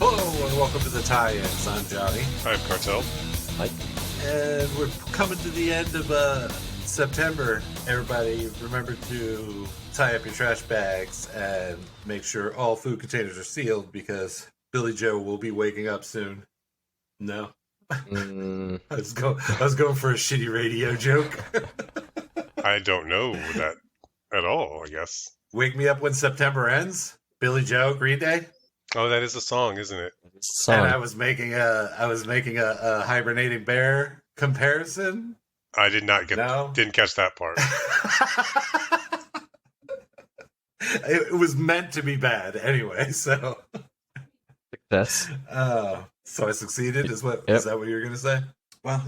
Hello and welcome to the Tie-ins. I'm Johnny. I'm Cartel. Mike. And we're coming to the end of September. Everybody remember to tie up your trash bags and make sure all food containers are sealed because Billy Joe will be waking up soon. No? I was going for a shitty radio joke. I don't know that at all, I guess. Wake me up when September ends? Billy Joe, Green Day? Oh, that is a song, isn't it? And I was making a hibernating bear comparison. I did not didn't catch that part. It was meant to be bad anyway, so Success. So I succeeded is that what you were gonna say? Well,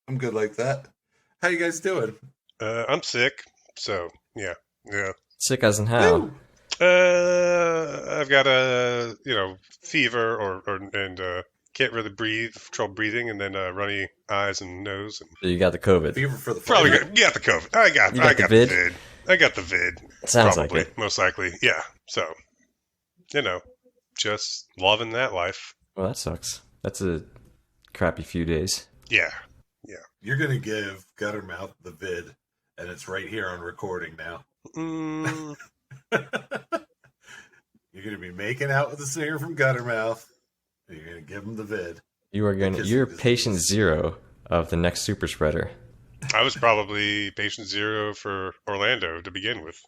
I'm good like that. How you guys doing? I'm sick, so yeah. Sick as in how? I've got a fever and can't really breathe, trouble breathing, and then runny eyes and nose. And So you got the COVID. Fever for the probably got the COVID. I got the vid. I got the vid. Sounds probably, like it. most likely. Yeah. So, just loving that life. Well, that sucks. That's a crappy few days. Yeah. You're gonna give Guttermouth the vid, and it's right here on recording now. You're gonna be making out with the singer from Guttermouth, and you're gonna give him the vid. You're patient zero of the next super spreader. I was probably patient zero for Orlando to begin with.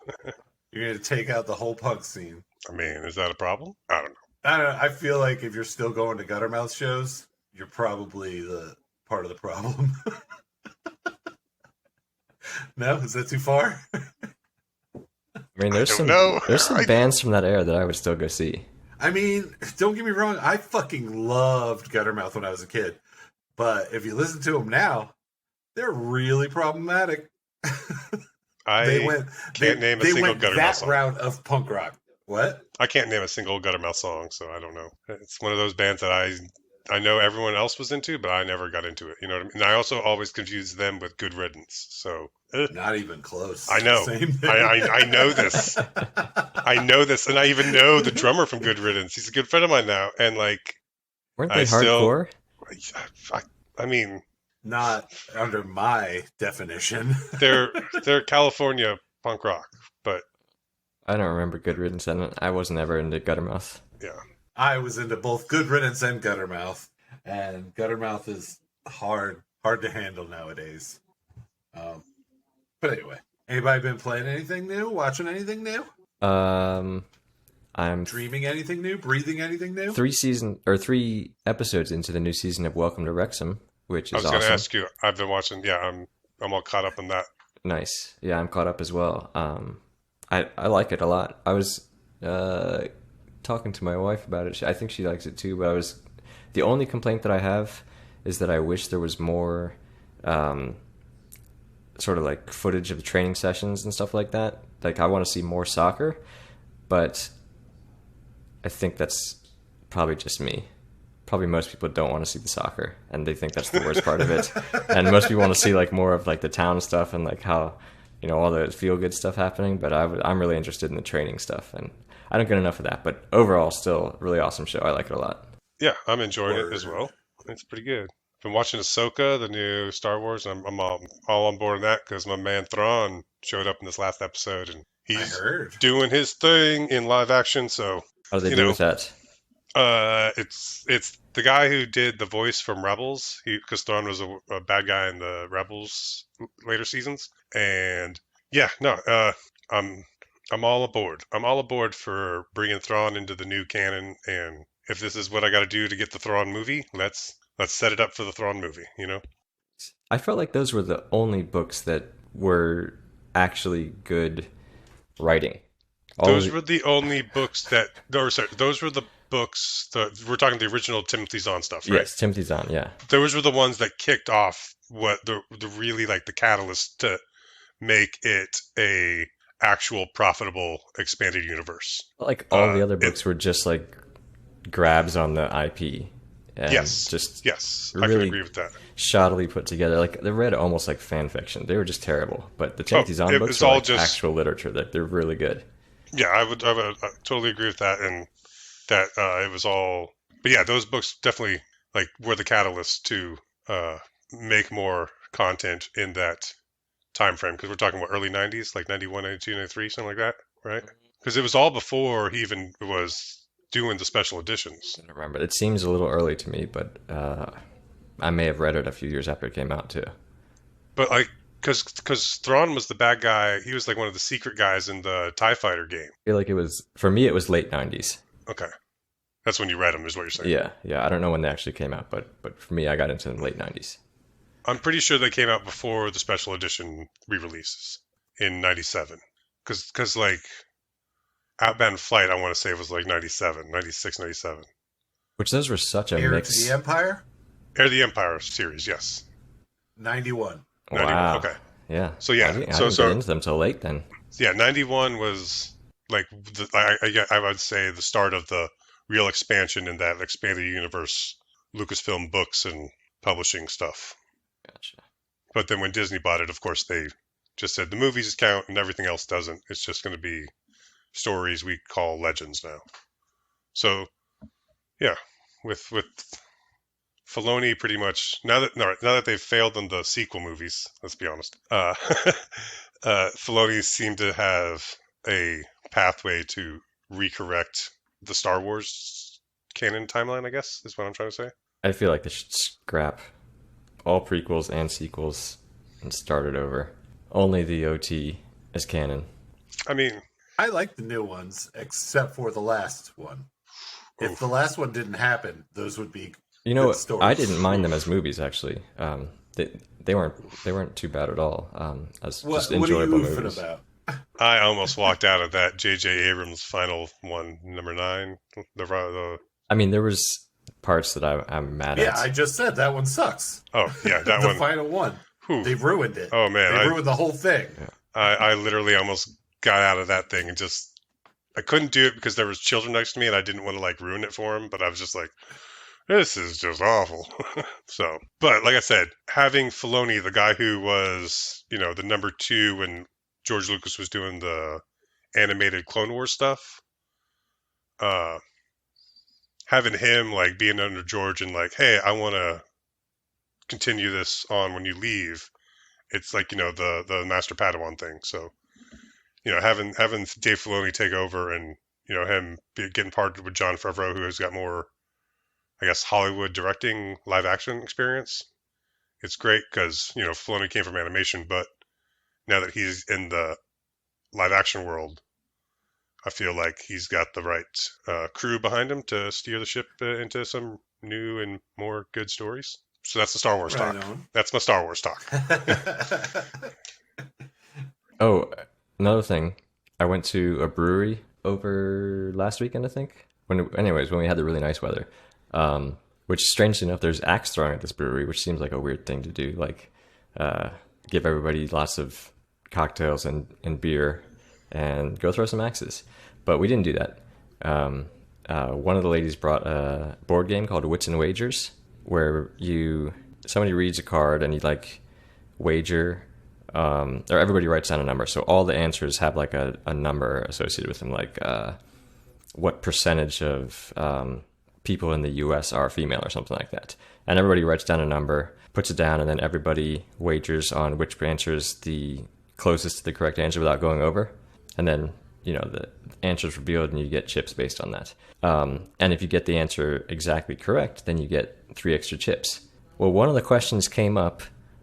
You're gonna take out the whole punk scene. I mean, is that a problem? I don't know. I feel like if you're still going to Guttermouth shows, you're probably the part of the problem. No, is that too far? I mean, there's some bands from that era that I would still go see. I mean, don't get me wrong. I fucking loved Guttermouth when I was a kid. But if you listen to them now, they're really problematic. They can't name a single Guttermouth song. That route of punk rock. What? I can't name a single Guttermouth song, so I don't know. It's one of those bands that I know everyone else was into, but I never got into it. You know what I mean? And I also always confused them with Good Riddance. So not even close. I know. Same thing. I know this. I know this, and I even know the drummer from Good Riddance. He's a good friend of mine now, and weren't they hardcore? I mean, not under my definition. they're California punk rock, but I don't remember Good Riddance, and I wasn't ever into Guttermouth. Yeah. I was into both Good Riddance and Guttermouth, and Guttermouth is hard to handle nowadays. But anyway, anybody been playing anything new? Watching anything new? I'm dreaming anything new? Breathing anything new? 3 episodes into the new season of Welcome to Wrexham, which is awesome. I was going to ask you. I've been watching. Yeah, I'm all caught up on that. Nice. Yeah, I'm caught up as well. I like it a lot. I was talking to my wife about it. I think she likes it too, but the only complaint that I have is that I wish there was more sort of like footage of the training sessions and stuff like that. Like, I want to see more soccer, but I think that's probably just me. Probably most people don't want to see the soccer, and they think that's the worst part of it. And most people want to see more of the town stuff and how all the feel good stuff happening. But I'm really interested in the training stuff, and I don't get enough of that. But overall, still a really awesome show. I like it a lot. Yeah, I'm enjoying it as well. It's pretty good. Been watching Ahsoka, the new Star Wars, and I'm all on board on that because my man Thrawn showed up in this last episode, and he's doing his thing in live action. So how do they do with that? It's the guy who did the voice from Rebels. Because Thrawn was a bad guy in the Rebels later seasons, and I'm all aboard. I'm all aboard for bringing Thrawn into the new canon, and if this is what I got to do to get the Thrawn movie, let's set it up for the Thrawn movie. I felt like those were the only books that were actually good writing. Those were the only books that. Those were the books. We're talking the original Timothy Zahn stuff, right? Yes, Timothy Zahn. Yeah. Those were the ones that kicked off what the really the catalyst to make it a actual profitable expanded universe. All the other books were just grabs on the IP. And yes, really I can agree with that. Shoddily put together. They read almost like fan fiction. They were just terrible. But the Timothy Zahn books are actual literature. They're really good. Yeah, I would totally agree with that, and that it was all But yeah, those books definitely like were the catalyst to make more content in that time frame, because we're talking about early 90s, like 91, 92, 93, something like that, right? Because it was all before he even was doing the special editions. I don't remember. It seems a little early to me, but I may have read it a few years after it came out too. But like, because Thrawn was the bad guy, he was like one of the secret guys in the TIE Fighter game. I feel like it was, for me, it was late 90s. Okay. That's when you read them, is what you're saying. Yeah. I don't know when they actually came out, but for me, I got into the late 90s. I'm pretty sure they came out before the special edition re-releases in 97. Because like, Outbound Flight, I want to say was like 97, 96, 97. Which those were such a Heir mix. to the Empire? Heir to the Empire series, yes. 91. 91, wow. okay. Yeah. So yeah. I didn't get into them till late then. Yeah, 91 was like, I would say the start of the real expansion in that expanded universe, Lucasfilm books and publishing stuff. Gotcha. But then when Disney bought it, of course, they just said the movies count and everything else doesn't. It's just going to be stories we call legends now. So, yeah, with Filoni pretty much, now that they've failed on the sequel movies, let's be honest, Filoni seemed to have a pathway to recorrect the Star Wars canon timeline, I guess, is what I'm trying to say. I feel like they should scrap all prequels and sequels and start it over. Only the OT is canon. I mean, I like the new ones, except for the last one. If the last one didn't happen, those would be good stories. I didn't mind them as movies, actually. They weren't too bad at all. As just enjoyable what are you movies. about? I almost walked out of that J.J. Abrams final one, number 9. I mean, there was parts that I'm mad at. Yeah, I just said that one sucks. Oh, yeah, that the one. The final one. Whew. They ruined it. Oh, man. They ruined the whole thing. Yeah. I literally almost got out of that thing and I couldn't do it because there was children next to me and I didn't want to like ruin it for them, but I was just like, this is just awful. So, but like I said, having Filoni, the guy who was, the number 2 when George Lucas was doing the animated Clone Wars stuff, having him like being under George and like, hey, I want to continue this on when you leave. It's like, the Master Padawan thing. So, having Dave Filoni take over and, him getting partnered with Jon Favreau, who has got more, I guess, Hollywood directing live action experience. It's great because, Filoni came from animation, but now that he's in the live action world, I feel like he's got the right crew behind him to steer the ship into some new and more good stories. So that's the Star Wars talk. That's my Star Wars talk. Oh, another thing. I went to a brewery over last weekend, I think. When we had the really nice weather. Which, strangely enough, there's axe throwing at this brewery, which seems like a weird thing to do. Like, give everybody lots of cocktails and beer and go throw some axes. But we didn't do that. One of the ladies brought a board game called Wits and Wagers, where somebody reads a card and you like wager, or everybody writes down a number. So all the answers have like a number associated with them, like what percentage of people in the U.S. are female or something like that. And everybody writes down a number, puts it down, and then everybody wagers on which answer is the closest to the correct answer without going over. And then, the answer's revealed and you get chips based on that. And if you get the answer exactly correct, then you get 3 extra chips. Well, one of the questions came up,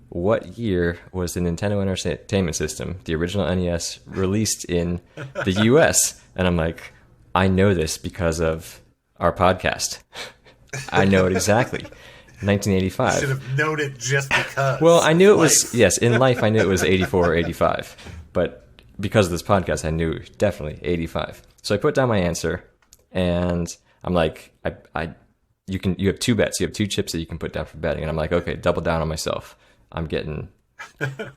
what year was the Nintendo Entertainment System, the original NES, released in the U.S.? And I'm like, I know this because of our podcast. I know it exactly. 1985. You should have known it just because. Well, I knew it was, yes, in life I knew it was 84 or 85. But because of this podcast, I knew definitely 85. So I put down my answer, and I'm like, you have 2 bets. You have 2 chips that you can put down for betting. And I'm like, okay, double down on myself. I'm getting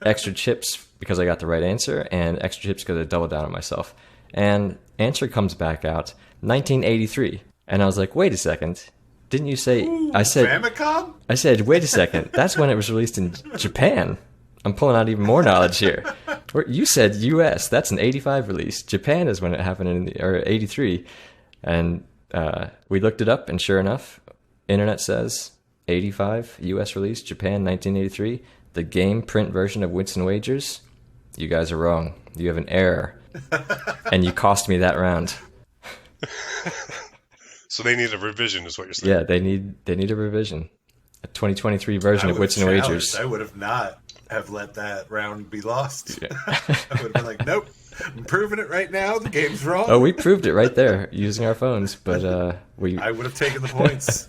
extra chips because I got the right answer, and extra chips because I doubled down on myself. And answer comes back out, 1983. And I was like, wait a second. Didn't you say... I said, Famicom? I said, wait a second. That's when it was released in Japan. I'm pulling out even more knowledge here. You said U.S. That's an 85 release. Japan is when it happened or 83. And We looked it up, and sure enough, internet says 85 U.S. release, Japan 1983. The game print version of Wits and Wagers. You guys are wrong. You have an error, and you cost me that round. So they need a revision, is what you're saying? Yeah, they need a revision. A 2023 version of Wits and Wagers. I would have not have let that round be lost. Yeah. I would have been like, nope, I'm proving it right now. The game's wrong. Oh, we proved it right there using our phones, but I would have taken the points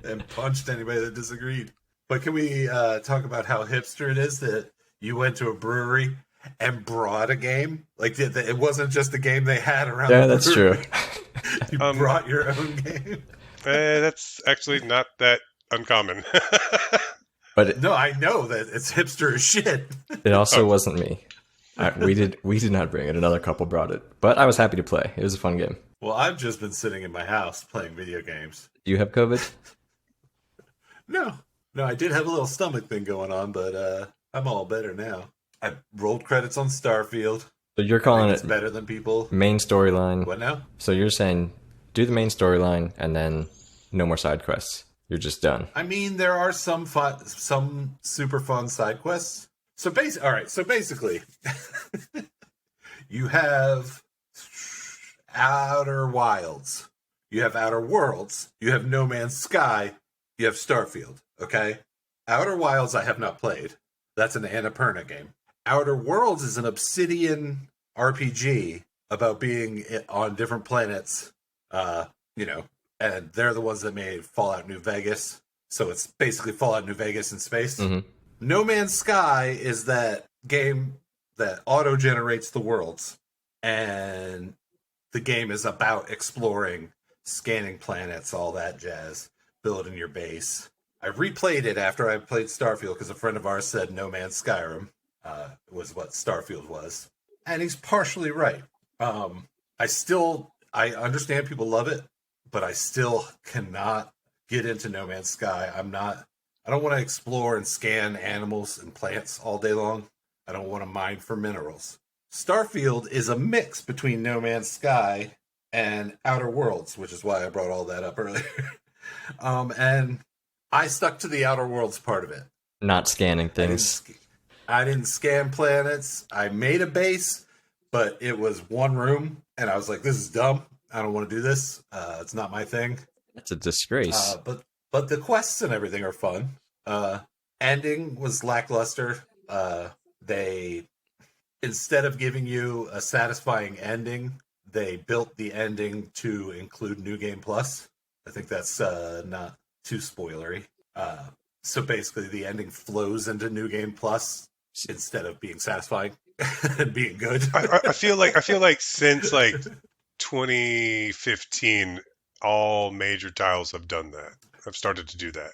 and punched anybody that disagreed. But can we talk about how hipster it is that you went to a brewery and brought a game? Like, it wasn't just a game they had around the brewery. That's true. You brought your own game. That's actually not that uncommon. But no, I know that it's hipster as shit. It also wasn't me. We did not bring it. Another couple brought it, but I was happy to play. It was a fun game. Well, I've just been sitting in my house playing video games. Do you have COVID? No, I did have a little stomach thing going on, but I'm all better now. I rolled credits on Starfield. So you're calling it better than people. Main storyline. What now? So you're saying do the main storyline and then no more side quests. You're just done. I mean, there are some super fun side quests. So basically, you have Outer Wilds, you have Outer Worlds, you have No Man's Sky, you have Starfield. Okay, Outer Wilds I have not played. That's an Annapurna game. Outer Worlds is an Obsidian RPG about being on different planets. And they're the ones that made Fallout New Vegas. So it's basically Fallout New Vegas in space. Mm-hmm. No Man's Sky is that game that auto-generates the worlds. And the game is about exploring, scanning planets, all that jazz, building your base. I replayed it after I played Starfield because a friend of ours said No Man's Skyrim was what Starfield was. And he's partially right. I understand people love it, but I still cannot get into No Man's Sky. I don't want to explore and scan animals and plants all day long. I don't want to mine for minerals. Starfield is a mix between No Man's Sky and Outer Worlds, which is why I brought all that up earlier. And I stuck to the Outer Worlds part of it. Not scanning things. I didn't scan planets. I made a base, but it was one room, and I was like, this is dumb. I don't want to do this. It's not my thing. That's a disgrace. But the quests and everything are fun. Ending was lackluster. They, instead of giving you a satisfying ending, they built the ending to include New Game Plus. I think that's not too spoilery. So basically, the ending flows into New Game Plus instead of being satisfying and being good. I feel like since 2015, all major titles have done that. I've started to do that.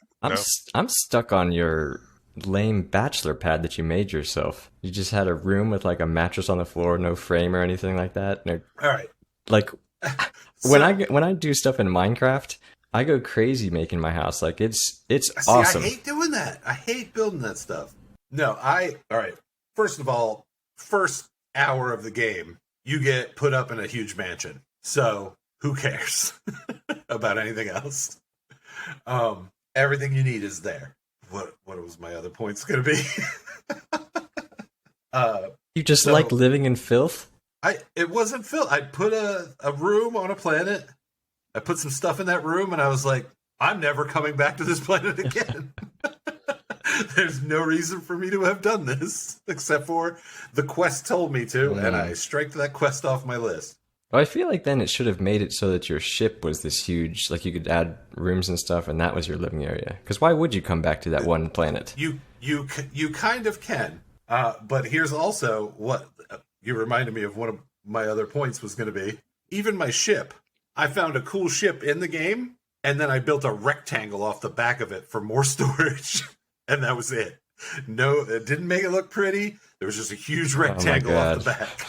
I'm stuck on your lame bachelor pad that you made yourself. You just had a room with like a mattress on the floor, no frame or anything like that. No, all right. Like when I do stuff in Minecraft, I go crazy making my house. Like it's awesome. I hate doing that. I hate building that stuff. No, all right. First of all, first hour of the game, you get put up in a huge mansion. So who cares about anything else? Everything you need is there. What was my other points going to be? You just like living in filth? It wasn't filth. I put a room on a planet. I put some stuff in that room, and I was like, I'm never coming back to this planet again. There's no reason for me to have done this, except for the quest told me to, and I striked that quest off my list. Well, I feel like then it should have made it so that your ship was this huge, like you could add rooms and stuff, and that was your living area. Because why would you come back to that one planet? You kind of can. But here's also what you reminded me of. One of my other points was going to be, even my ship. I found a cool ship in the game, and then I built a rectangle off the back of it for more storage, and that was it. No, it didn't make it look pretty. There was just a huge rectangle off the back.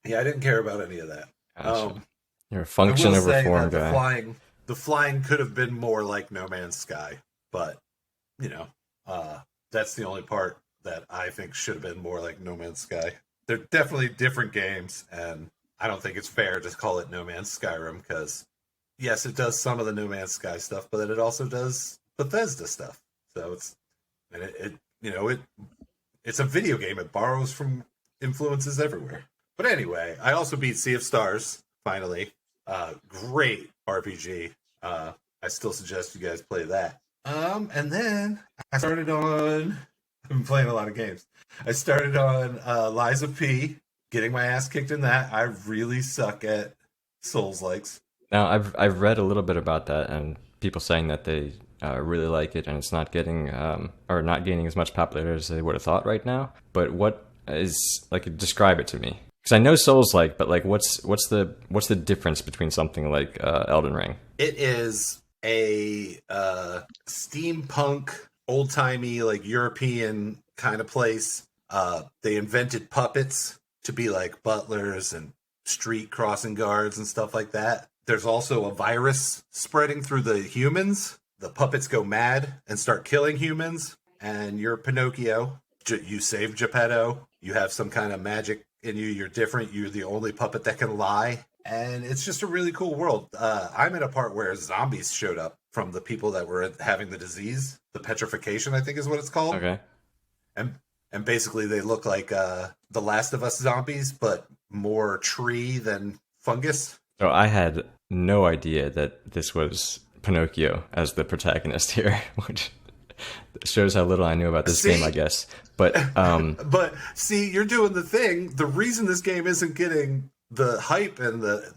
Yeah, I didn't care about any of that. Gotcha. You're a function over form guy. The flying could have been more like No Man's Sky, but that's the only part that I think should have been more like No Man's Sky. They're definitely different games, and I don't think it's fair to call it No Man's Skyrim because, yes, it does some of the No Man's Sky stuff, but it also does Bethesda stuff. So it's a video game. It borrows from influences everywhere. But anyway, I also beat Sea of Stars, finally. Great RPG. I still suggest you guys play that. And then I started on... I've been playing a lot of games. I started on Lies of P, getting my ass kicked in that. I really suck at Souls-likes. Now, I've read a little bit about that, and people saying that they really like it, and it's not getting or not gaining as much popularity as they would have thought right now. But what is, like, describe it to me? Because I know Souls-like, but like, what's the difference between something like Elden Ring? It is a steampunk, old-timey, like European kind of place. They invented puppets to be like butlers and street crossing guards and stuff like that. There's also a virus spreading through the humans. The puppets go mad and start killing humans, and you're Pinocchio. You save Geppetto. You have some kind of magic in you. You're different. You're the only puppet that can lie. And it's just a really cool world. I'm at a part where zombies showed up from the people that were having the disease. The petrification, I think is what it's called. Okay. And basically they look like the Last of Us zombies, but more tree than fungus. So I had no idea that this was Pinocchio as the protagonist here, which shows how little I knew about this game, I guess. But but see, you're doing the thing. The reason this game isn't getting the hype and the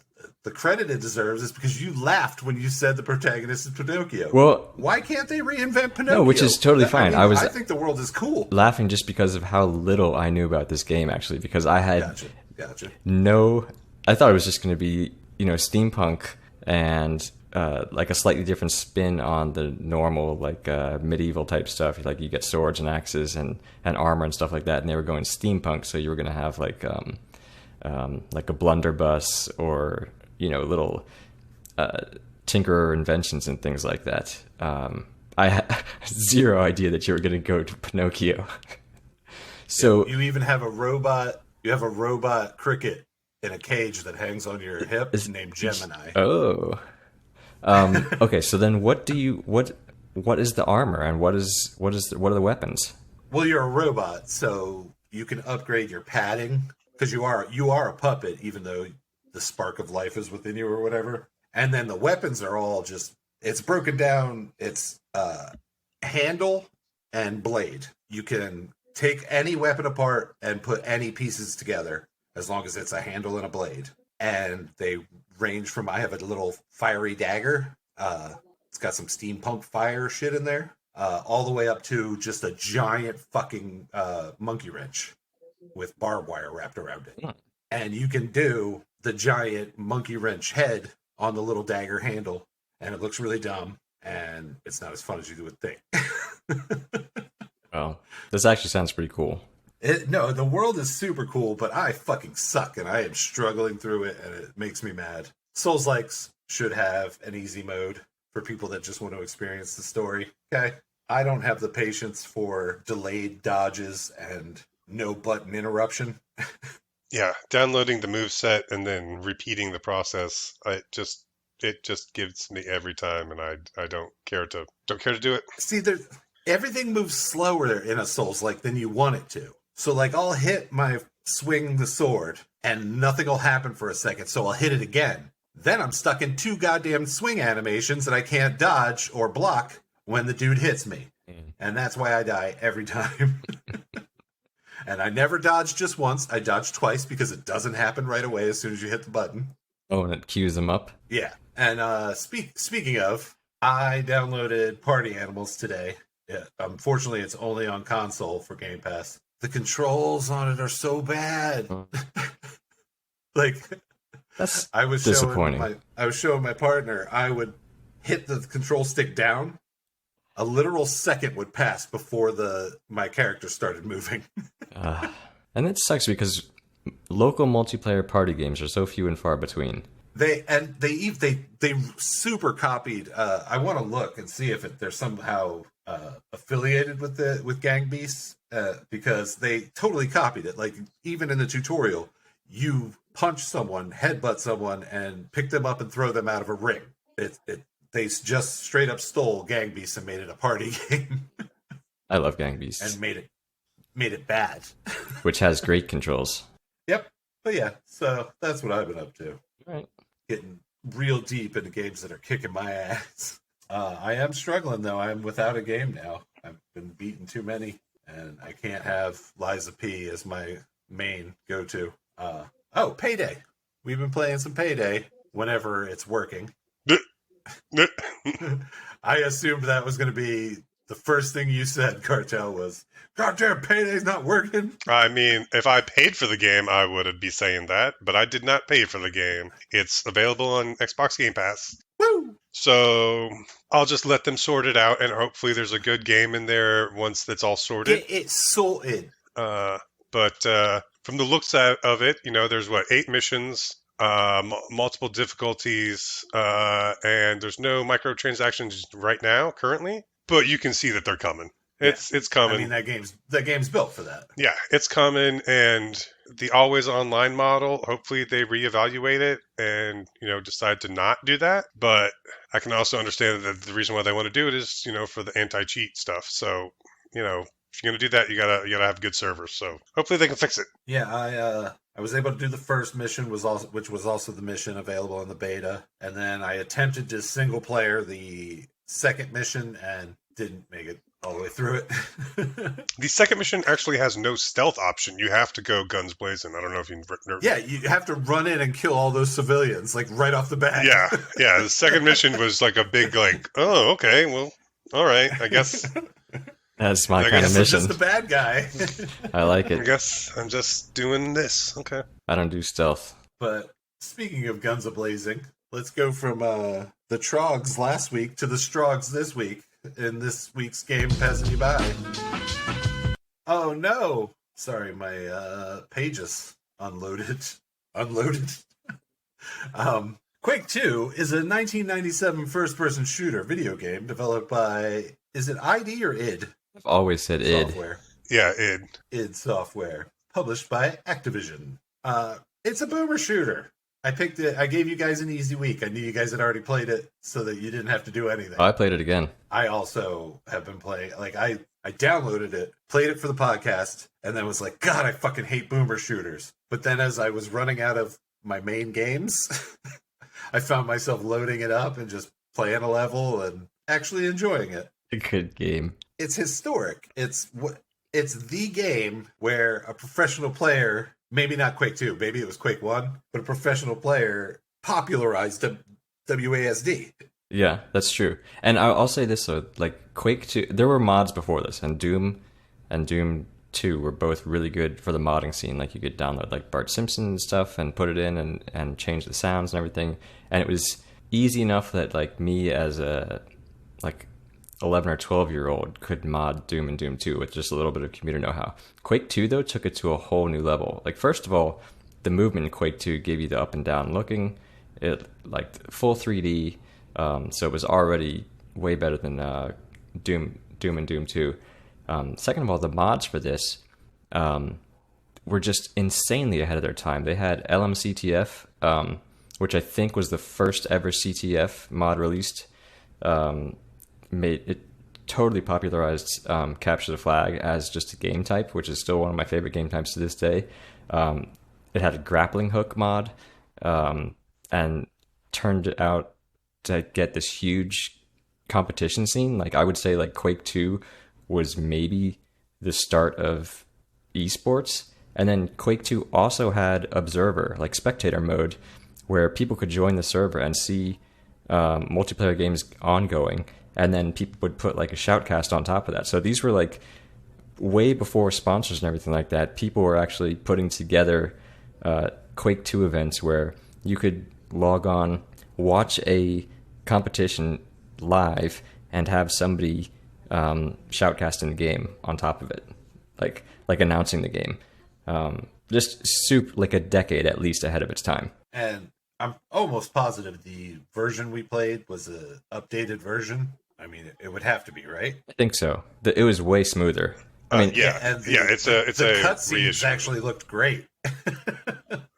credit it deserves is because you laughed when you said the protagonist is Pinocchio. Well, why can't they reinvent Pinocchio? No, which is totally fine. I think the world is cool. Laughing just because of how little I knew about this game, actually, because I had Gotcha. I thought it was just going to be, steampunk and like a slightly different spin on the normal, like medieval type stuff. Like you get swords and axes and armor and stuff like that, and they were going steampunk, so you were going to have like a blunderbuss or little tinkerer inventions and things like that. I had zero idea that you were going to go to Pinocchio. So you even have a robot. You have a robot cricket in a cage that hangs on your hip named Gemini. Oh. Okay, so then what is the armor and what are the weapons? Well, you're a robot, so you can upgrade your padding because you are a puppet, even though the spark of life is within you or whatever. And then the weapons are all it's broken down. It's handle and blade. You can take any weapon apart and put any pieces together as long as it's a handle and a blade. And they range from, I have a little fiery dagger. It's got some steampunk fire shit in there. All the way up to just a giant fucking monkey wrench with barbed wire wrapped around it. And you can do the giant monkey wrench head on the little dagger handle, and it looks really dumb, and it's not as fun as you would think. Well, this actually sounds pretty cool. No, the world is super cool, but I fucking suck, and I am struggling through it, and it makes me mad. Souls-likes should have an easy mode for people that just want to experience the story. Okay? I don't have the patience for delayed dodges and no button interruption. Yeah, downloading the moveset and then repeating the process, it just gives me every time, and I don't care to do it. See, everything moves slower in a Souls-like than you want it to. So, like, I'll hit my swing the sword, and nothing will happen for a second, so I'll hit it again. Then I'm stuck in 2 goddamn swing animations that I can't dodge or block when the dude hits me. And that's why I die every time. And I never dodge just once. I dodge twice because it doesn't happen right away as soon as you hit the button. Oh, and it queues them up? Yeah. And speaking of, I downloaded Party Animals today. Yeah, unfortunately, it's only on console for Game Pass. The controls on it are so bad. Like, that's disappointing. I was showing my partner, I would hit the control stick down. A literal second would pass before my character started moving. And it sucks because local multiplayer party games are so few and far between. They super copied. I want to look and see if they're somehow affiliated with Gang Beasts because they totally copied it. Like even in the tutorial, you punch someone, headbutt someone, and pick them up and throw them out of a ring. They just straight up stole Gang Beasts and made it a party game. I love Gang Beasts. And made it bad. Which has great controls. Yep. But yeah, so that's what I've been up to. Right. Getting real deep into games that are kicking my ass. I am struggling, though. I'm without a game now. I've been beating too many, and I can't have Liza P as my main go-to. Payday. We've been playing some Payday whenever it's working. I assumed that was going to be the first thing you said, Cartel, was, goddamn, Payday's not working. I mean, if I paid for the game, I would be saying that, but I did not pay for the game. It's available on Xbox Game Pass. Woo! So I'll just let them sort it out, and hopefully there's a good game in there once that's all sorted. It's sorted. But from the looks of it, there's 8 missions, multiple difficulties, and there's no microtransactions right now, currently. But you can see that they're coming. It's coming. I mean, that game's built for that. Yeah, it's coming, and the always online model, hopefully they reevaluate it and, decide to not do that. But I can also understand that the reason why they want to do it is, for the anti-cheat stuff. So, if you're going to do that, you gotta have good servers. So hopefully they can fix it. Yeah, I was able to do the first mission, which was also the mission available in the beta, and then I attempted to single player the second mission and didn't make it all the way through it. The second mission actually has no stealth option. You have to go guns blazing. I don't know if you... Yeah, you have to run in and kill all those civilians, right off the bat. Yeah. The second mission was a big, oh, okay, well, all right, I guess... That's my kind of mission. I'm just the bad guy. I like it. I guess I'm just doing this. Okay. I don't do stealth. But speaking of guns a-blazing, let's go from the Trogs last week to the Strogs this week in this week's game Passing You By. Oh no! Sorry, my pages unloaded. Quake 2 is a 1997 first-person shooter video game developed by, is it ID or id? I've always said Software. id. Yeah, id. id Software. Published by Activision. It's a boomer shooter. I picked it. I gave you guys an easy week. I knew you guys had already played it so that you didn't have to do anything. Oh, I played it again. I also have been playing. I downloaded it, played it for the podcast, and then was like, God, I fucking hate boomer shooters. But then as I was running out of my main games, I found myself loading it up and just playing a level and actually enjoying it. A good game. It's historic. It's the game where a professional player, maybe not Quake 2, maybe it was Quake 1, but a professional player popularized WASD. Yeah, that's true. And I'll say this though, Quake 2, there were mods before this, and Doom 2 were both really good for the modding scene. You could download Bart Simpson and stuff and put it in and change the sounds and everything. And it was easy enough that me as a 11 or 12-year-old could mod Doom and Doom 2 with just a little bit of computer know-how. Quake 2, though, took it to a whole new level. First of all, the movement in Quake 2 gave you the up and down looking. It, full 3D, so it was already way better than Doom and Doom 2. Second of all, the mods for this were just insanely ahead of their time. They had LMCTF, which I think was the first ever CTF mod released. It totally popularized Capture the Flag as just a game type, which is still one of my favorite game types to this day. It had a grappling hook mod, and turned it out to get this huge competition scene. I would say Quake 2 was maybe the start of esports. And then Quake 2 also had Observer, spectator mode, where people could join the server and see multiplayer games ongoing. And then people would put a shoutcast on top of that. So these were way before sponsors and everything like that. People were actually putting together Quake 2 events where you could log on, watch a competition live, and have somebody shoutcasting the game on top of it, like announcing the game. Just a decade at least ahead of its time. And I'm almost positive the version we played was a updated version. I mean, it would have to be, right? I think so. It was way smoother. It's a cutscenes reissue. actually looked great.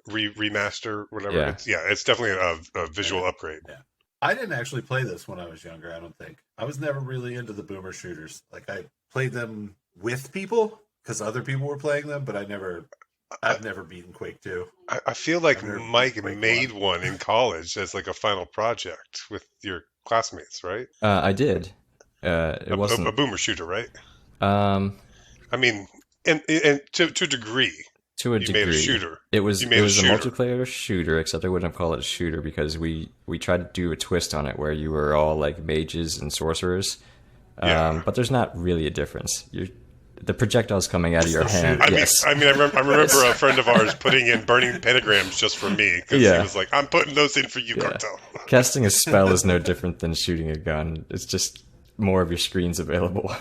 remaster, whatever. Yeah. It's definitely a visual upgrade. Yeah. I didn't actually play this when I was younger, I don't think. I was never really into the boomer shooters. Like, I played them with people because other people were playing them, but I've never beaten Quake 2. I feel like Mike made one in college as like a final project with your classmates, right? I did. It wasn't a boomer shooter, right? I mean, and to a degree. To a degree, made a shooter. It was a multiplayer shooter, except I wouldn't call it a shooter because we tried to do a twist on it where you were all like mages and sorcerers. But there's not really a difference. The projectile's coming out of your hand. I remember a friend of ours putting in burning pentagrams just for me because he was like, "I'm putting those in for you, Cartel." Casting a spell is no different than shooting a gun. It's just more of your screens available.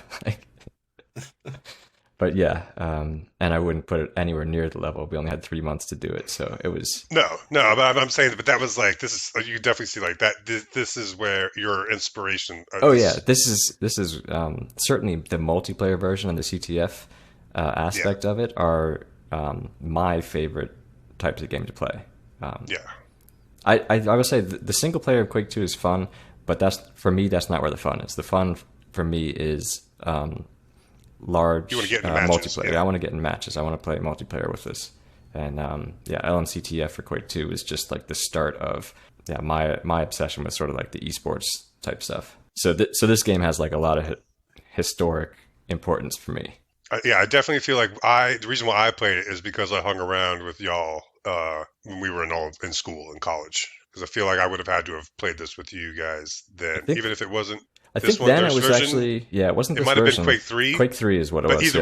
But yeah, and I wouldn't put it anywhere near the level. We only had 3 months to do it, so it was... No, but I'm saying, but that was like, you can definitely see like that, this is where your inspiration... This is certainly the multiplayer version and the CTF aspect of it are my favorite types of game to play. I would say the single player of Quake 2 is fun, but for me, that's not where the fun is. The fun for me is... large multiplayer. I want to get in matches. I want to play multiplayer with this. And LMCTF for Quake 2 is just like the start of my obsession with sort of like the esports type stuff. So this game has like a lot of historic importance for me. I definitely feel like the reason why I played it is because I hung around with y'all when we were in school and college. Because I feel like I would have had to have played this with you guys then, even if it wasn't. I think then it was actually, it wasn't this version. It might have been Quake 3. Quake 3 is what it was,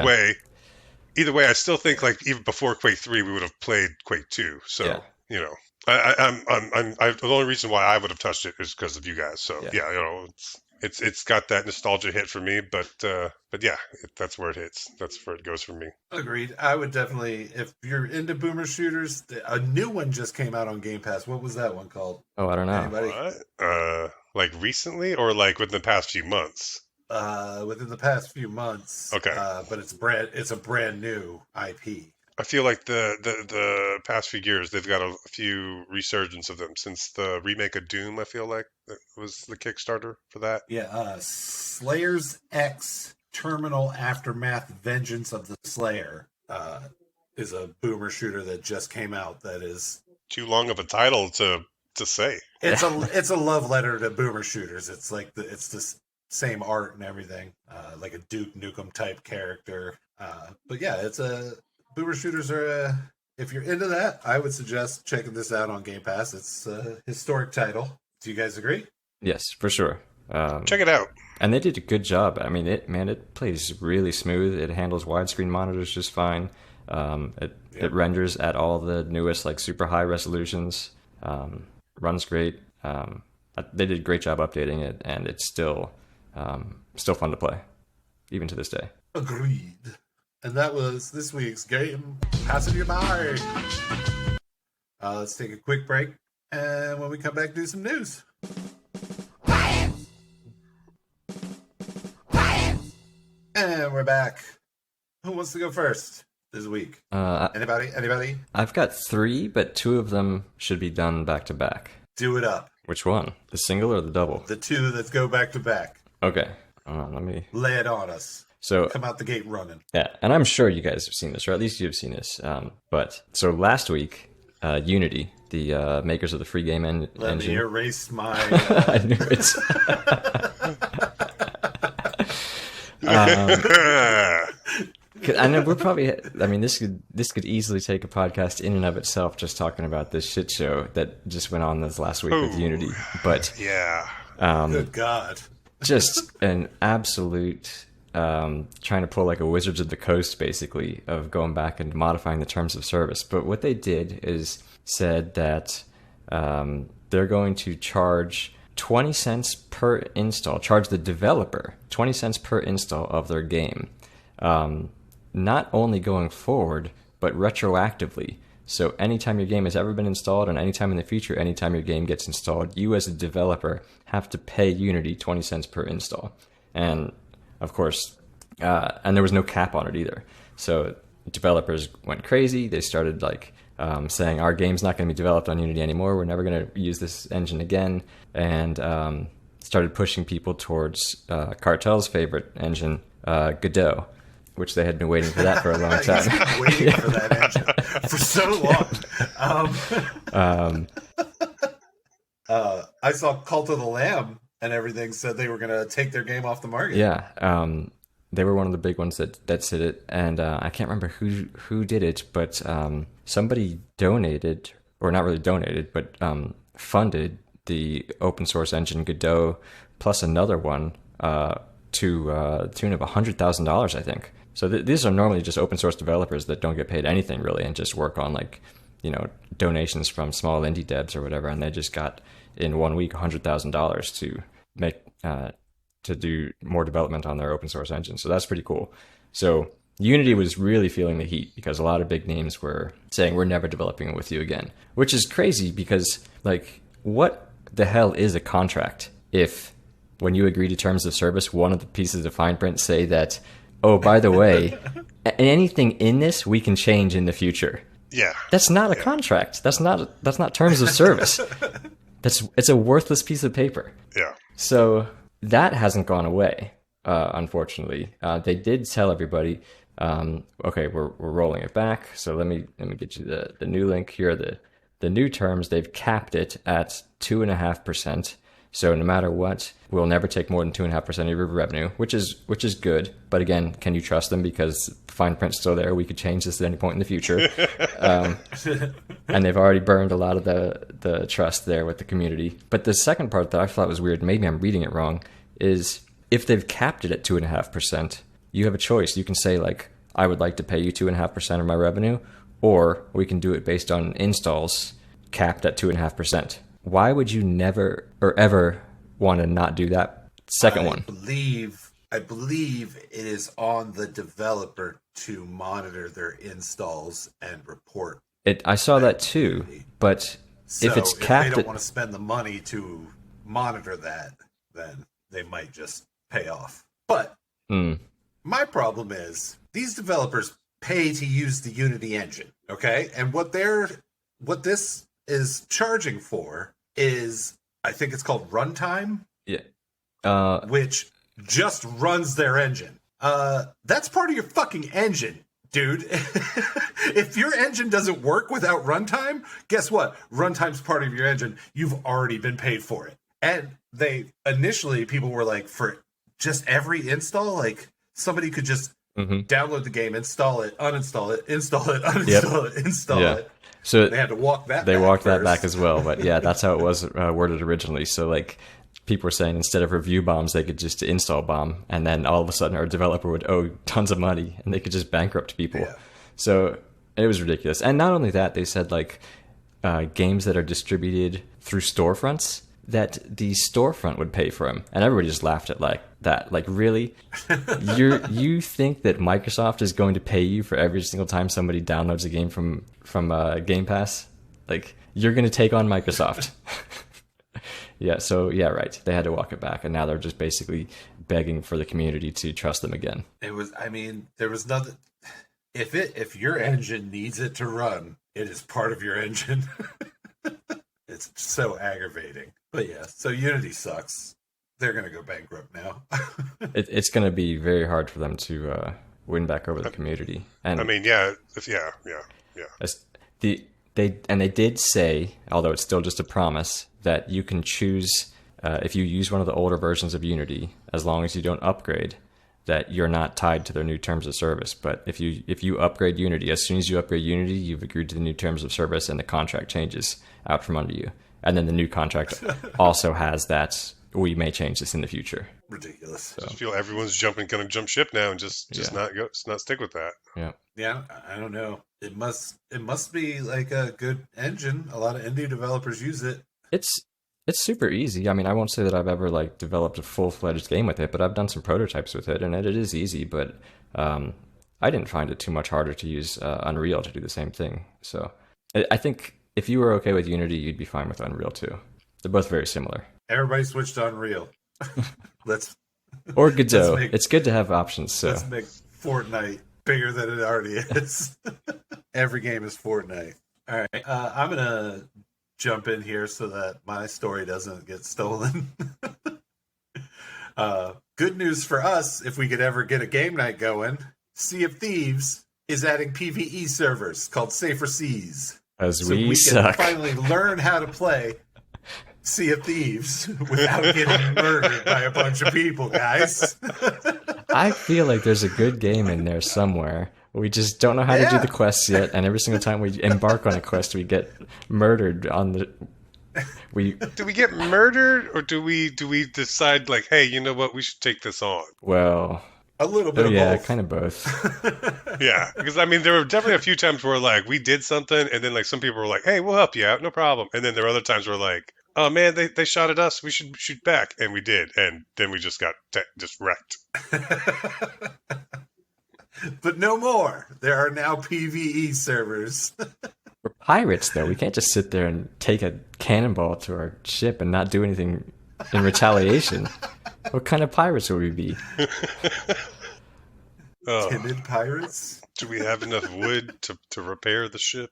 either way, I still think like even before Quake 3, we would have played Quake 2. So, you know, the only reason why I would have touched it is because of you guys. So, you know, it's got that nostalgia hit for me, but that's where it hits. That's where it goes for me. Agreed. I would definitely, if you're into boomer shooters, a new one just came out on Game Pass. What was that one called? Oh, I don't know. Anybody? What? Like recently or like within the past few months? Within the past few months. Okay. But it's a brand new IP. I feel like the past few years they've got a few resurgence of them since the remake of Doom. I feel like that was the Kickstarter for that. Yeah, Slayer's X Terminal Aftermath Vengeance of the Slayer is a boomer shooter that just came out. That is too long of a title to say. It's a love letter to boomer shooters. It's like it's the same art and everything, like a Duke Nukem type character. But yeah, it's boomer shooters are. If you're into that, I would suggest checking this out on Game Pass. It's a historic title. Do you guys agree? Yes, for sure. Check it out. And they did a good job. I mean, it plays really smooth. It handles widescreen monitors just fine. It renders at all the newest like super high resolutions. Runs great. They did a great job updating it, and it's still fun to play, even to this day. Agreed. And that was this week's game. Passing you by. Let's take a quick break, and when we come back, do some news. And we're back. Who wants to go first this week? Anybody? I've got 3, but 2 of them should be done back to back. Do it up. Which one? The single or the double? The 2 that go back to back. Okay. Let me lay it on us. So come out the gate running. Yeah, and I'm sure you guys have seen this, or at least you've seen this. But so last week, Unity, the makers of the free game engine. Let me erase my. I knew it. I know we're probably. I mean, this could easily take a podcast in and of itself, just talking about this shit show that just went on this last week with Unity. But good God, just an absolute trying to pull like a Wizards of the Coast, basically, of going back and modifying the terms of service. But what they did is said that they're going to charge 20 cents per install, charge the developer 20 cents per install of their game. Not only going forward, but retroactively. So anytime your game has ever been installed, and anytime in the future, anytime your game gets installed, you as a developer have to pay Unity 20 cents per install. And of course, and there was no cap on it either. So developers went crazy. They started like saying our game's not going to be developed on Unity anymore. We're never going to use this engine again, and started pushing people towards Cartel's favorite engine, Godot, which they had been waiting for that for a long time. Waiting for that engine for so long. I saw Cult of the Lamb and everything said they were going to take their game off the market. Yeah, they were one of the big ones that did it, and I can't remember who did it, but somebody donated, or not really donated, but funded the open source engine Godot plus another one to the tune of $100,000, I think. So these are normally just open source developers that don't get paid anything really, and just work on like, you know, donations from small indie devs or whatever, and they just got in 1 week $100,000 to make to do more development on their open source engine. So that's pretty cool. So Unity was really feeling the heat because a lot of big names were saying we're never developing it with you again, which is crazy because like what the hell is a contract if when you agree to terms of service, one of the pieces of fine print say that, oh, by the way, anything in this we can change in the future. Yeah. That's not a contract. That's not terms of service. It's a worthless piece of paper. Yeah. So that hasn't gone away, unfortunately. They did tell everybody, okay, we're rolling it back. So let me get you the new link here. The new terms, they've capped it at 2.5%. So no matter what, we'll never take more than 2.5% of your revenue, which is good. But again, can you trust them? Because fine print's still there. We could change this at any point in the future. And they've already burned a lot of the trust there with the community. But the second part that I thought was weird, maybe I'm reading it wrong, is if they've capped it at 2.5%, you have a choice. You can say like, I would like to pay you 2.5% of my revenue, or we can do it based on installs capped at 2.5%. Why would you never or ever want to not do that second one? I believe it is on the developer to monitor their installs and report. I saw that too, but so if it's capped, if they don't want to spend the money to monitor that, then they might just pay off. But my problem is these developers pay to use the Unity engine, okay? And what this is charging for is, I think it's called runtime. Yeah. Which just runs their engine. That's part of your fucking engine, dude. If your engine doesn't work without runtime, guess what? Runtime's part of your engine. You've already been paid for it. And people were like, for just every install, like somebody could just download the game, install it, uninstall it, install it, uninstall it, install it. So they had to walk that. They back walked first. that back as well, but yeah, that's how it was worded originally. So like, people were saying instead of review bombs, they could just install bomb, and then all of a sudden our developer would owe tons of money, and they could just bankrupt people. Yeah. So it was ridiculous. And not only that, they said like games that are distributed through storefronts, that the storefront would pay for them, and everybody just laughed at like that. Like, really, you think that Microsoft is going to pay you for every single time somebody downloads a game from Game Pass? Like, you're going to take on Microsoft? Yeah. So yeah, right. They had to walk it back, and now they're just basically begging for the community to trust them again. There was nothing. If your engine needs it to run, it is part of your engine. It's so aggravating. But yeah, so Unity sucks. They're going to go bankrupt now. It's going to be very hard for them to win back over the community. And I mean, yeah. They did say, although it's still just a promise, that you can choose if you use one of the older versions of Unity, as long as you don't upgrade, that you're not tied to their new terms of service. But if you upgrade Unity, as soon as you upgrade Unity, you've agreed to the new terms of service, and the contract changes out from under you. And then the new contract also has that we may change this in the future. Ridiculous. So. I just feel everyone's going to jump ship now and just not stick with that. Yeah. Yeah, I don't know. It must be like a good engine. A lot of indie developers use it. It's super easy. I mean, I won't say that I've ever like developed a full-fledged game with it, but I've done some prototypes with it, and it is easy. But I didn't find it too much harder to use Unreal to do the same thing. So I think if you were okay with Unity, you'd be fine with Unreal too. They're both very similar. Everybody switched to Unreal. Or Godot. It's good to have options. So let's make Fortnite bigger than it already is. Every game is Fortnite. All right. I'm going to jump in here so that my story doesn't get stolen. Good news for us, if we could ever get a game night going, Sea of Thieves is adding PvE servers called Safer Seas. As so we suck. can finally learn how to play Sea of Thieves without getting murdered by a bunch of people, guys. I feel like there's a good game in there somewhere. We just don't know how to do the quests yet, and every single time we embark on a quest, we get murdered on the. Do we get murdered, or do we decide like, hey, you know what, we should take this on? Well, a little bit of both. Yeah, kind of both. Yeah, because I mean, there were definitely a few times where like we did something, and then like some people were like, hey, we'll help you out, no problem. And then there were other times where like, oh man, they shot at us, we should shoot back, and we did, and then we just got just wrecked. But no more. There are now PvE servers. We're pirates, though. We can't just sit there and take a cannonball to our ship and not do anything in retaliation. What kind of pirates would we be? Timid pirates? Do we have enough wood to repair the ship?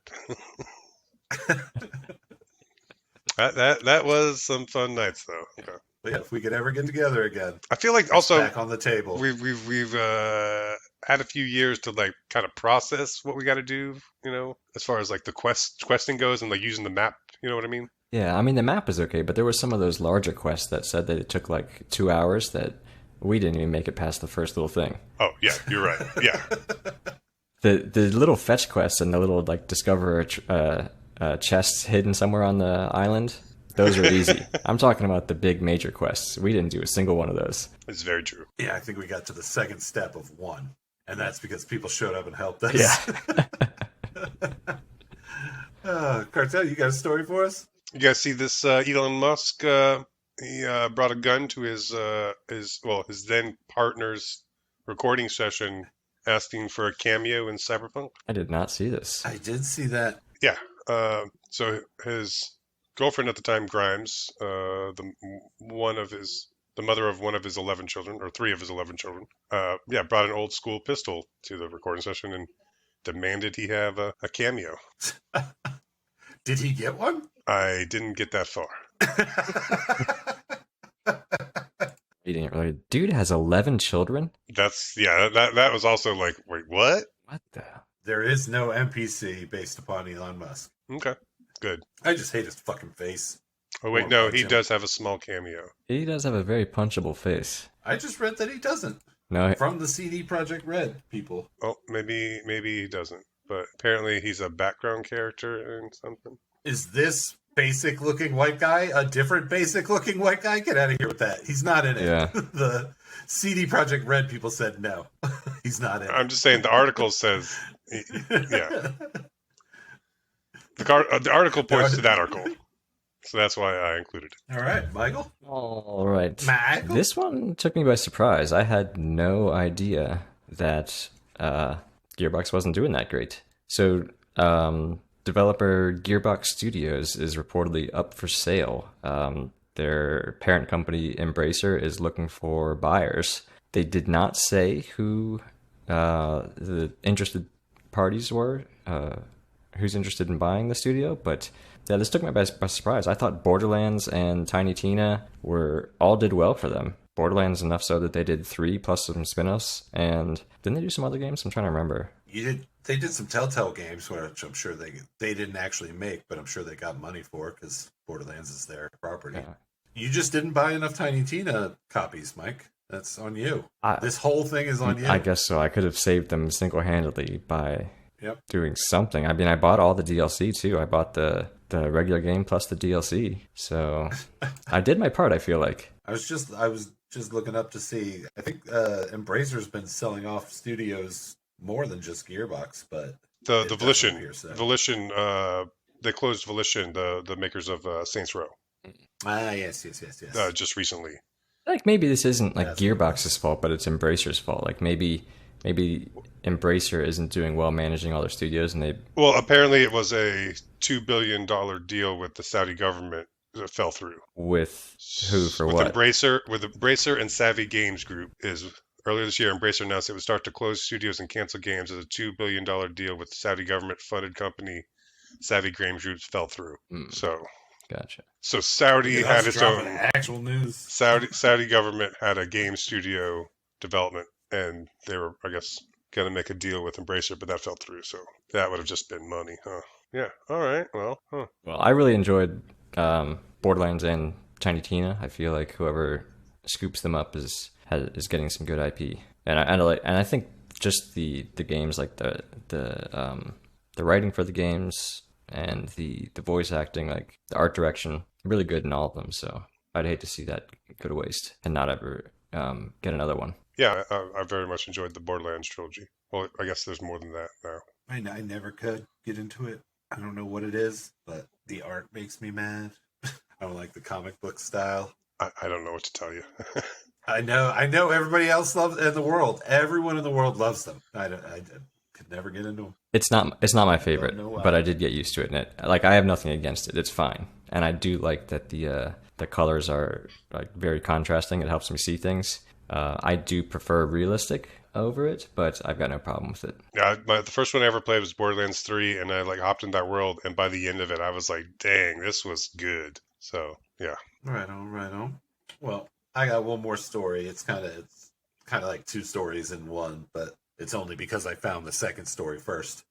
That was some fun nights, though. Okay. Yeah, if we could ever get together again. I feel like also back on the table. We've had a few years to like kind of process what we got to do, you know, as far as like the questing goes and like using the map. You know what I mean? Yeah, I mean the map is okay, but there were some of those larger quests that said that it took like 2 hours that we didn't even make it past the first little thing. Oh yeah, you're right. Yeah. The little fetch quests and the little like discover chests hidden somewhere on the island. Those are easy. I'm talking about the big major quests. We didn't do a single one of those. It's very true. Yeah, I think we got to the second step of one. And that's because people showed up and helped us. Yeah. Cartel, you got a story for us? You guys see this Elon Musk? He brought a gun to his then partner's recording session, asking for a cameo in Cyberpunk. I did not see this. I did see that. Yeah. So his girlfriend at the time, Grimes, the mother of one of his 11 children, or 3 of his 11 children, brought an old school pistol to the recording session and demanded he have a cameo. Did he get one? I didn't get that far. He didn't really. Dude has 11 children? That was also like, wait, what? What the? There is no NPC based upon Elon Musk. Okay, good. I just hate his fucking face. Oh wait, no, he does have a small cameo. He does have a very punchable face. I just read that he doesn't. No, from the CD Projekt Red people. Oh, maybe he doesn't. But apparently he's a background character in something. Is this basic looking white guy a different basic looking white guy? Get out of here with that. He's not in it. Yeah. The CD Projekt Red people said no. He's not in it. I'm just saying the article says, yeah. The article points to that article. So that's why I included it. All right, Michael. All right. Michael? This one took me by surprise. I had no idea that Gearbox wasn't doing that great. So, developer Gearbox Studios is reportedly up for sale. Their parent company, Embracer, is looking for buyers. They did not say who the interested parties were, who's interested in buying the studio, but yeah, this took me by surprise. I thought Borderlands and Tiny Tina all did well for them. Borderlands enough so that they did 3 plus some spin-offs, and didn't they do some other games? I'm trying to remember. They did some Telltale games, which I'm sure they didn't actually make, but I'm sure they got money for because Borderlands is their property. Yeah. You just didn't buy enough Tiny Tina copies, Mike. That's on you. This whole thing is on you. I guess so. I could have saved them single-handedly by doing something. I mean, I bought all the DLC too. I bought the regular game plus the DLC. So I did my part, I feel like. I was just looking up to see. I think Embracer's been selling off studios more than just Gearbox, but the Volition, they closed Volition, the makers of Saints Row. Yes. Just recently. Like maybe this isn't like Gearbox's fault, but it's Embracer's fault. Like maybe Embracer isn't doing well managing all their studios, and well, apparently it was a $2 billion deal with the Saudi government that fell through. With who for what? With Embracer and Savvy Games Group is. Earlier this year, Embracer announced it would start to close studios and cancel games as a $2 billion deal with the Saudi government-funded company Savvy Games Group fell through. So gotcha. So Saudi had its own actual news. Saudi government had a game studio development, and they were, I guess, gonna make a deal with Embracer, but that fell through. So that would have just been money, huh? Yeah. All right. Well. Huh. Well, I really enjoyed Borderlands and Tiny Tina. I feel like whoever scoops them up is getting some good IP, and I think just the games, like the writing for the games and the voice acting, like the art direction, really good in all of them. So I'd hate to see that go to waste and not ever get another one. Yeah, I very much enjoyed the Borderlands trilogy. Well, I guess there's more than that now. I never could get into it. I don't know what it is, but the art makes me mad. I don't like the comic book style. I don't know what to tell you. I know everybody else loves in the world. Everyone in the world loves them. I could never get into them. It's not my favorite, but I did get used to it. And I have nothing against it. It's fine, and I do like that the colors are like very contrasting. It helps me see things. I do prefer realistic over it, but I've got no problem with it. Yeah, the first one I ever played was Borderlands 3, and I like hopped in that world, and by the end of it, I was like, "Dang, this was good." So yeah. Right on. Well, I got one more story. It's kind of like two stories in one, but it's only because I found the second story first.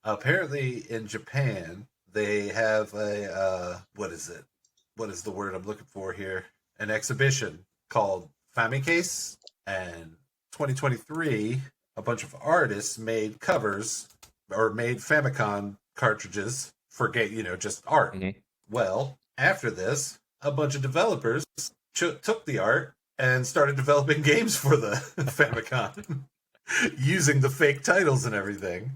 Apparently, in Japan, they have a what is it? What is the word I'm looking for here? An exhibition called Famicase, and 2023, a bunch of artists made covers or made Famicom cartridges for just art. Mm-hmm. Well, after this, a bunch of developers took the art and started developing games for the Famicom using the fake titles and everything.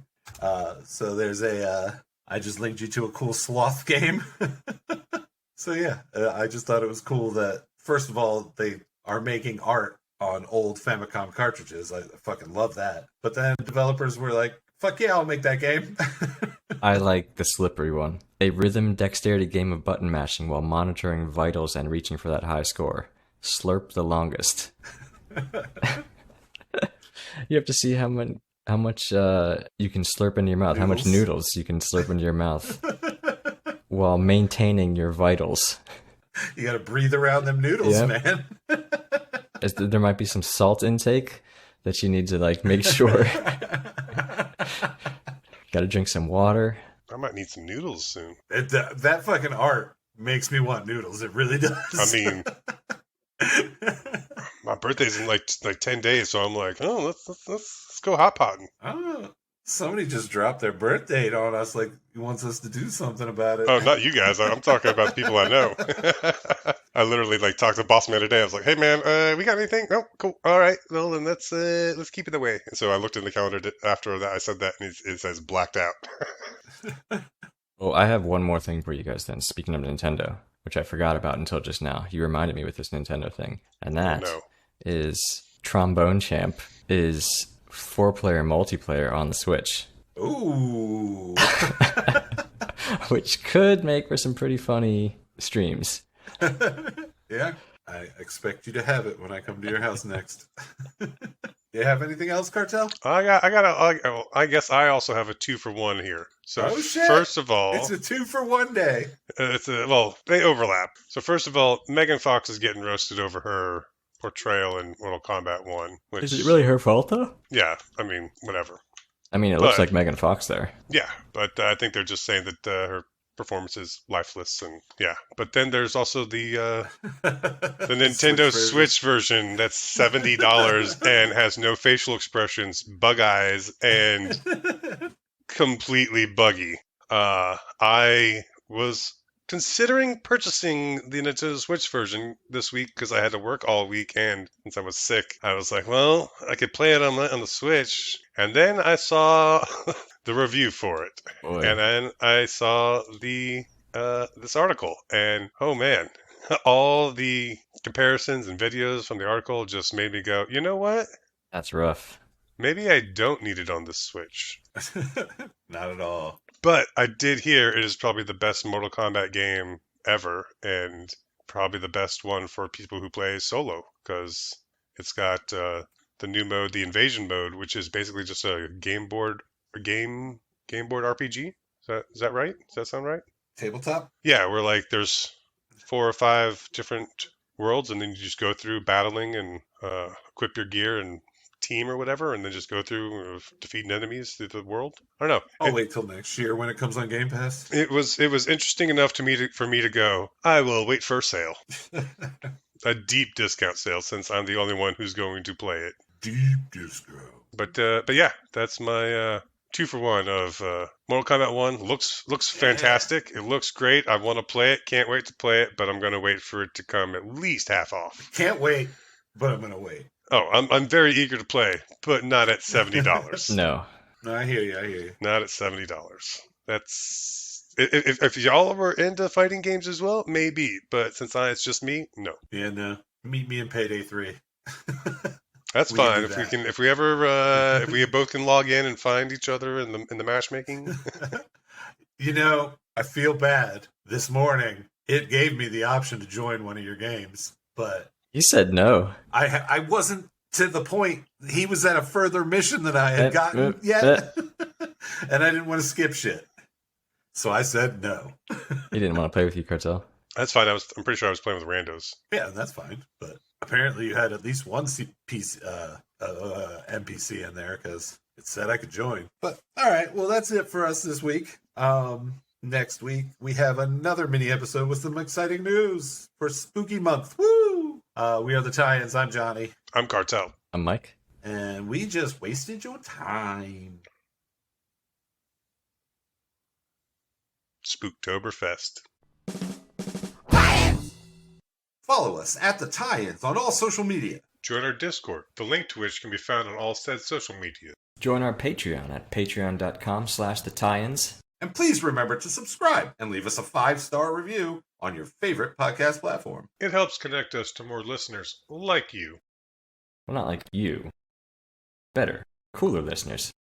So there's I just linked you to a cool sloth game. So yeah, I just thought it was cool that, first of all, they are making art on old Famicom cartridges. I fucking love that. But then developers were like, fuck yeah, I'll make that game. I like the slippery one. A rhythm dexterity game of button mashing while monitoring vitals and reaching for that high score. Slurp the longest. You have to see how much you can slurp into your mouth, how much noodles you can slurp into your mouth while maintaining your vitals. You gotta breathe around them noodles, man. There might be some salt intake that you need to make sure. Gotta drink some water. I might need some noodles soon. That fucking art makes me want noodles. It really does. I mean, my birthday's in like 10 days, so I'm like, oh, let's go hot potting. Oh, somebody just dropped their birth date on us, like he wants us to do something about it. Oh, not you guys. I'm talking about the people I know. I literally talked to the boss man today. I was like, hey man, we got anything? No, cool. All right, well then let's keep it away. And so I looked in the calendar after that. I said that, and it says blacked out. Well, I have one more thing for you guys then. Speaking of Nintendo, which I forgot about until just now. You reminded me with this Nintendo thing. And that is Trombone Champ is 4-player multiplayer on the Switch. Ooh. Which could make for some pretty funny streams. Yeah, I expect you to have it when I come to your house next. You have anything else, Cartel? I guess I also have a 2-for-1 here. So first of all, it's a 2-for-1 day. They overlap. So first of all, Megan Fox is getting roasted over her portrayal in Mortal Kombat 1. Is it really her fault though? Yeah, I mean, whatever. I mean, it looks like Megan Fox there. Yeah, but I think they're just saying that her performance is lifeless, and yeah. But then there's also the Nintendo Switch version that's $70 and has no facial expressions, bug eyes, and completely buggy. I was considering purchasing the Nintendo Switch version this week because I had to work all week, and since I was sick, I was like, well, I could play it on the Switch. And then I saw the review for it. Boy. And then I saw this article, and oh man, all the comparisons and videos from the article just made me go, you know what? That's rough. Maybe I don't need it on the Switch. Not at all. But I did hear it is probably the best Mortal Kombat game ever, and probably the best one for people who play solo, because it's got the new mode, the Invasion mode, which is basically just a game board RPG. Is that right? Does that sound right? Tabletop? Yeah, where like there's 4 or 5 different worlds, and then you just go through battling and equip your gear and team or whatever, and then just go through defeating enemies through the world. I don't know. I'll wait till next year when it comes on Game Pass. It was interesting enough for me to go, I will wait for a sale. A deep discount sale, since I'm the only one who's going to play it. Deep discount. But yeah, that's my 2-for-1 of Mortal Kombat 1. Looks fantastic. It looks great. I want to play it. Can't wait to play it, but I'm going to wait for it to come at least half off. Can't wait, but I'm going to wait. Oh, I'm very eager to play, but not at $70. No, I hear you. Not at $70. That's if y'all were into fighting games as well, maybe. But since it's just me, no. Yeah, no. Meet me in Payday 3. That's fine. If we both can log in and find each other in the matchmaking. I feel bad. This morning, it gave me the option to join one of your games, but you said no. I wasn't to the point. He was at a further mission than I had gotten yet, and I didn't want to skip shit. So I said no. He didn't want to play with you, Cartel. That's fine. I'm pretty sure I was playing with randos. Yeah, that's fine. But apparently, you had at least one NPC in there because it said I could join. But all right, well, that's it for us this week. Next week we have another mini episode with some exciting news for Spooky Month. Woo! We are the Tie-ins. I'm Johnny. I'm Cartel. I'm Mike. And we just wasted your time. Spooktoberfest. Follow us at the Tie-ins on all social media. Join our Discord, the link to which can be found on all said social media. Join our Patreon at patreon.com/TheTie-ins. And please remember to subscribe and leave us a 5-star review on your favorite podcast platform. It helps connect us to more listeners like you. Well, not like you. Better, cooler listeners.